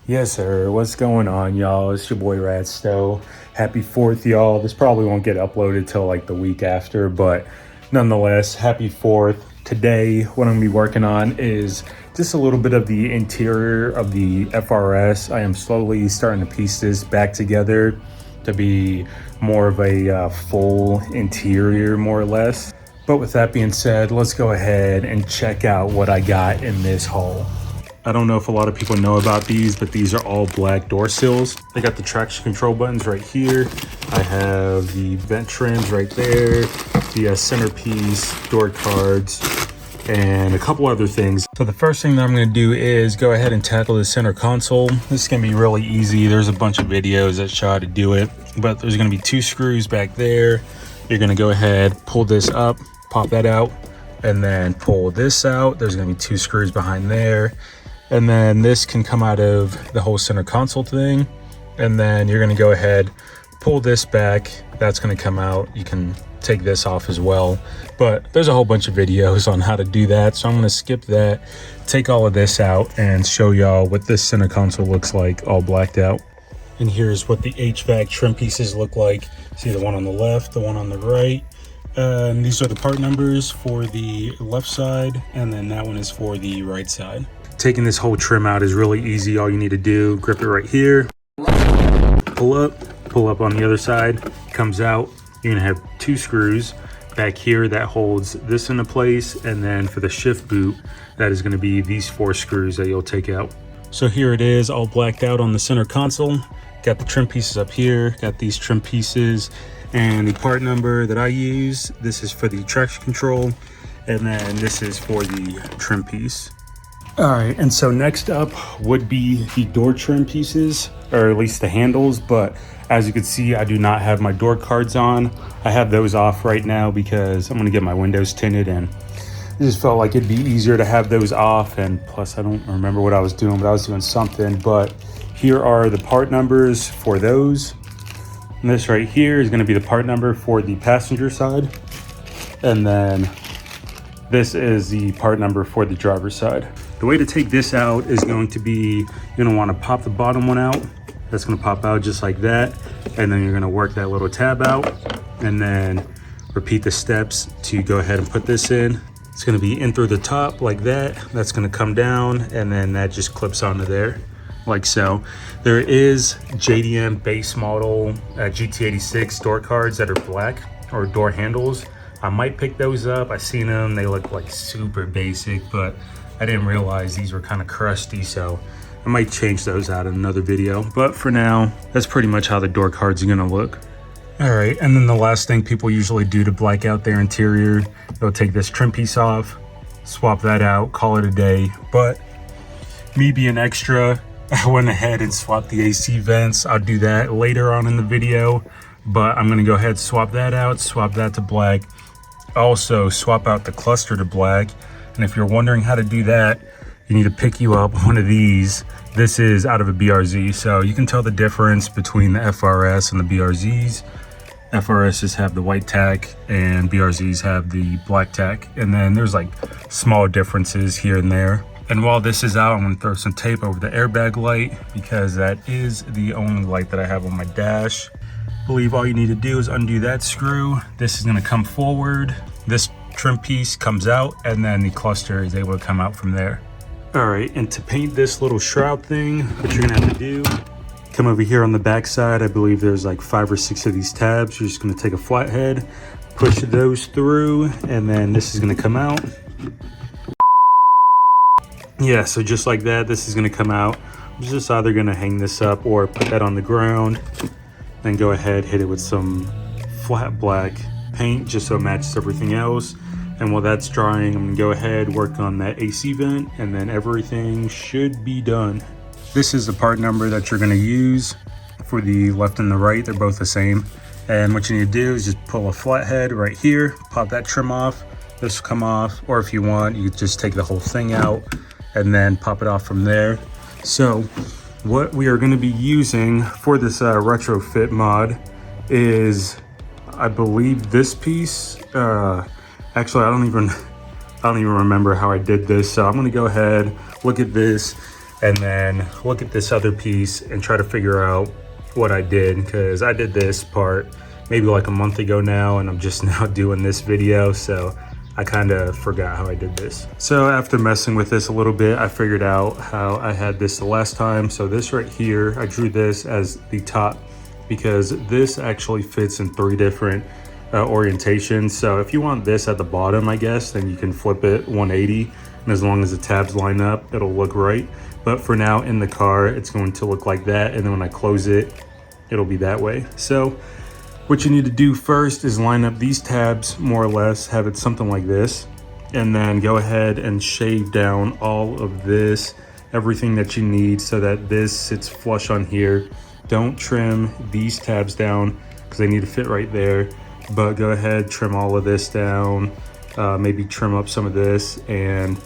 Yes, sir. What's going on, y'all? It's your boy Radstow. Happy 4th, y'all. This probably won't get uploaded till like the week after, but nonetheless, happy 4th. Today, what I'm gonna be working on is just a little bit of the interior of the FRS. I am slowly starting to piece this back together to be more of a full interior, more or less. But with that being said, let's go ahead and check out what I got in this haul. I don't know if a lot of people know about these, but these are all black door sills. They got the traction control buttons right here. I have the vent trims right there, the centerpiece, door cards, and a couple other things. So the first thing that I'm gonna do is go ahead and tackle the center console. This is gonna be really easy. There's a bunch of videos that show how to do it, but there's gonna be 2 screws back there. You're gonna go ahead, pull this up, pop that out, and then pull this out. There's gonna be 2 screws behind there. And then this can come out of the whole center console thing. And then you're gonna go ahead, pull this back. That's gonna come out. You can take this off as well. But there's a whole bunch of videos on how to do that. So I'm gonna skip that, take all of this out and show y'all what this center console looks like all blacked out. And here's what the HVAC trim pieces look like. See the one on the left, the one on the right. And these are the part numbers for the left side. And then that one is for the right side. Taking this whole trim out is really easy. All you need to do, grip it right here, pull up on the other side, comes out. You're gonna have 2 screws back here that holds this into place. And then for the shift boot, that is gonna be these 4 screws that you'll take out. So here it is, all blacked out on the center console. Got the trim pieces up here, got these trim pieces, and the part number that I use, this is for the traction control, and then this is for the trim piece. All right, and so next up would be the door trim pieces, or at least the handles, but as you can see, I do not have my door cards on. I have those off right now because I'm gonna get my windows tinted, and it just felt like it'd be easier to have those off, and plus I don't remember what I was doing, but I was doing something. But here are the part numbers for those. And this right here is gonna be the part number for the passenger side, and then this is the part number for the driver's side. The way to take this out is going to be, you're gonna wanna pop the bottom one out. That's gonna pop out just like that. And then you're gonna work that little tab out and then repeat the steps to go ahead and put this in. It's gonna be in through the top like that. That's gonna come down and then that just clips onto there like so. There is JDM base model GT86 door cards that are black, or door handles. I might pick those up. I seen them, they look like super basic, but I didn't realize these were kind of crusty, so I might change those out in another video. But for now, that's pretty much how the door cards are gonna look. All right, and then the last thing people usually do to black out their interior, they'll take this trim piece off, swap that out, call it a day. But me being extra, I went ahead and swapped the AC vents. I'll do that later on in the video, but I'm gonna go ahead and swap that out, swap that to black. Also swap out the cluster to black. And if you're wondering how to do that, you need to pick you up one of these. This is out of a BRZ, so you can tell the difference between the FRS and the BRZs. FRSs have the white tack and BRZs have the black tack. And then there's like small differences here and there. And while this is out, I'm gonna throw some tape over the airbag light because that is the only light that I have on my dash. I believe all you need to do is undo that screw. This is gonna come forward. This trim piece comes out and then the cluster is able to come out from there. All right, and to paint this little shroud thing, what you're gonna have to do, come over here on the back side. I believe there's like 5 or 6 of these tabs. You're just gonna take a flathead, push those through, and then this is gonna come out. Yeah, so just like that, this is gonna come out. I'm just either gonna hang this up or put that on the ground, then go ahead, hit it with some flat black paint just so it matches everything else. And while that's drying, I'm gonna go ahead, work on that AC vent, and then everything should be done. This is the part number that you're gonna use for the left and the right. They're both the same. And what you need to do is just pull a flathead right here, pop that trim off, this will come off, or if you want, you just take the whole thing out and then pop it off from there. So what we are gonna be using for this retrofit mod is, I believe, this piece. Actually, I don't even remember how I did this. So I'm gonna go ahead, look at this, and then look at this other piece and try to figure out what I did, because I did this part maybe like a month ago now, and I'm just now doing this video, so I kind of forgot how I did this. So after messing with this a little bit, I figured out how I had this the last time. So this right here, I drew this as the top because this actually fits in 3 different orientations. So if you want this at the bottom, I guess, then you can flip it 180, and as long as the tabs line up, it'll look right. But for now in the car, it's going to look like that, and then when I close it, it'll be that way. So what you need to do first is line up these tabs more or less, have it something like this, and then go ahead and shave down all of this, everything that you need, so that this sits flush on here. Don't trim these tabs down because they need to fit right there, but go ahead, trim all of this down, maybe trim up some of this, and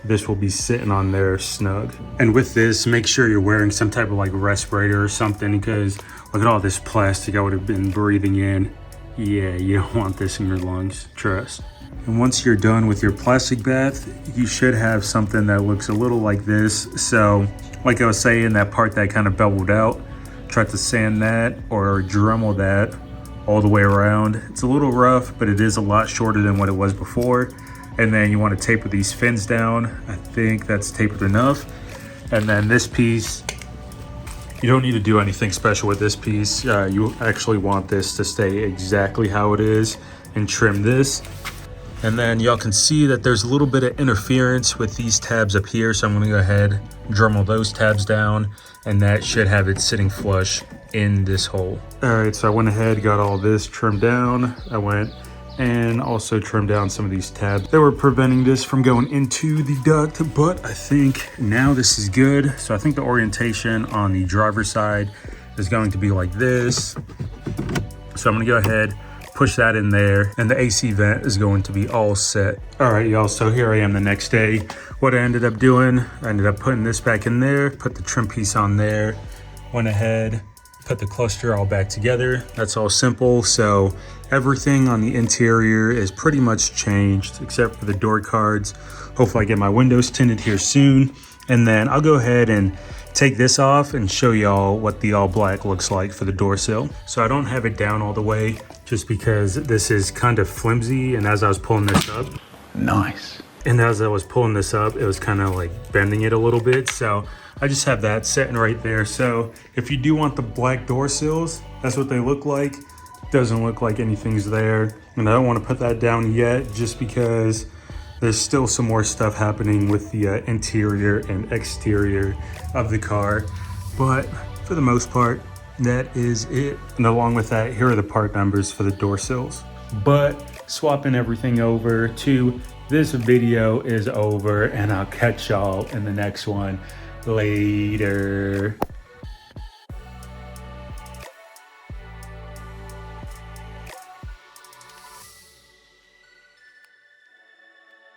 this will be sitting on there snug. And with this, make sure you're wearing some type of like respirator or something, because look at all this plastic I would have been breathing in. Yeah, you don't want this in your lungs, trust. And once you're done with your plastic bath, you should have something that looks a little like this. So like I was saying, that part that kind of beveled out, try to sand that or Dremel that all the way around. It's a little rough, but it is a lot shorter than what it was before. And then you want to taper these fins down. I think that's tapered enough. And then this piece, you don't need to do anything special with this piece. You actually want this to stay exactly how it is, and trim this. And then y'all can see that there's a little bit of interference with these tabs up here. So I'm gonna go ahead, Dremel those tabs down, and that should have it sitting flush in this hole. All right, so I went ahead, got all this trimmed down. I went and also trimmed down some of these tabs that were preventing this from going into the duct, but I think now this is good. So I think the orientation on the driver's side is going to be like this. So I'm gonna go ahead, push that in there, and the AC vent is going to be all set. All right, y'all, so here I am the next day. What I ended up doing, I ended up putting this back in there, put the trim piece on there, went ahead, put the cluster all back together. That's all simple. So everything on the interior is pretty much changed except for the door cards. Hopefully I get my windows tinted here soon. And then I'll go ahead and take this off and show y'all what the all black looks like for the door sill. So I don't have it down all the way just because this is kind of flimsy, and as I was pulling this up, Nice. and as I was pulling this up, it was kind of like bending it a little bit. So I just have that sitting right there. So if you do want the black door sills, that's what they look like. Doesn't look like anything's there. And I don't want to put that down yet just because there's still some more stuff happening with the interior and exterior of the car. But for the most part, that is it. And along with that, here are the part numbers for the door sills. But swapping everything over to this video is over, and I'll catch y'all in the next one later.